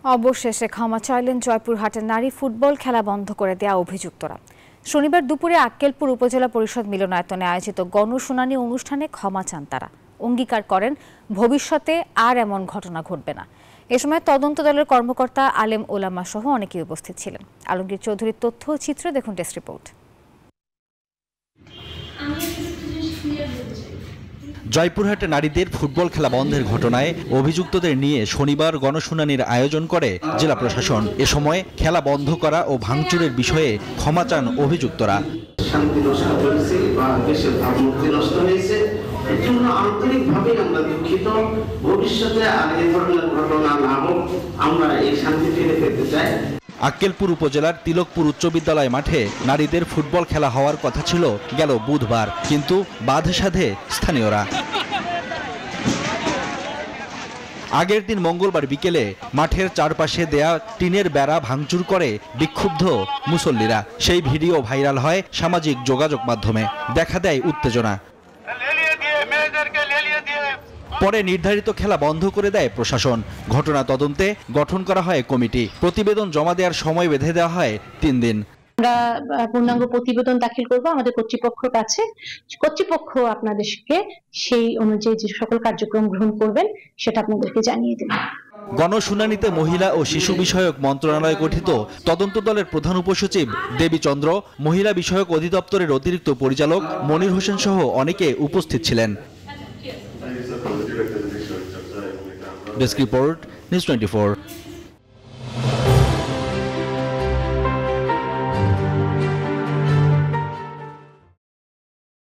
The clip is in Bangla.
অবশেষে ক্ষমা চাইলেন জয়পুরহাটের নারী ফুটবল খেলা বন্ধ করে দেয়া অভিযুক্তরা। শনিবার দুপুরে আক্কেলপুর উপজেলা পরিষদ মিলনায়তনে আয়োজিত গণশুনানি অনুষ্ঠানে ক্ষমা চান তারা। অঙ্গীকার করেন ভবিষ্যতে আর এমন ঘটনা ঘটবে না। এ সময় তদন্ত দলের কর্মকর্তা আলেম ওলামা সহ অনেকেই উপস্থিত ছিলেন। আলমগীর চৌধুরীর তথ্য ও চিত্র দেখুন ডেস্ক রিপোর্ট। জয়পুরহাটে নারীদের ফুটবল খেলা বন্ধের ঘটনায় অভিযুক্তদের নিয়ে শনিবার গণশুনানির আয়োজন করে জেলা প্রশাসন। এ সময় খেলা বন্ধ করা ও ভাঙচুরের বিষয়ে ক্ষমা চান অভিযুক্তরা। শান্তি নষ্ট হয়েছে বা দেশের ভাবমূর্তি নষ্ট হয়েছে, এর জন্য আন্তরিকভাবে আমরা দুঃখিত। ভবিষ্যতে আর এই ধরনের ঘটনা না হোক, আমরা এই শান্তি ফিরে পেতে চাই। আক্কেলপুর উপজেলার তিলকপুর উচ্চ বিদ্যালয় মাঠে নারীদের ফুটবল খেলা হওয়ার কথা ছিল গেল বুধবার, কিন্তু বাধা সাধে স্থানীয়রা। আগের দিন মঙ্গলবার বিকেলে মাঠের চারপাশে দেয়া টিনের বেড়া ভাঙচুর করে বিক্ষুব্ধ মুসল্লিরা। সেই ভিডিও ভাইরাল হয় সামাজিক যোগাযোগ মাধ্যমে। দেখা দেয় উত্তেজনা। পরে নির্ধারিত খেলা বন্ধ করে দেয় প্রশাসন। ঘটনা তদন্তে গঠন করা হয় কমিটি। প্রতিবেদন জমা দেওয়ার সময় বেঁধে দেওয়া হয় 3 দিন। আমরা পূর্ণাঙ্গ প্রতিবেদন দাখিল করব আমাদের কর্তৃপক্ষের কাছে। কর্তৃপক্ষ আপনাদেরকে সেই অনুযায়ী যে সকল কার্যক্রম গ্রহণ করবেন সেটা আপনাদেরকে জানিয়ে দেব। গণশুনানিতে মহিলা ও শিশু বিষয়ক মন্ত্রণালয় গঠিত তদন্ত দলের প্রধান উপসচিব দেবী চন্দ্র, মহিলা বিষয়ক অধিদপ্তরের অতিরিক্ত পরিচালক মনির হোসেন সহ অনেকে উপস্থিত ছিলেন। Desk report, news 24।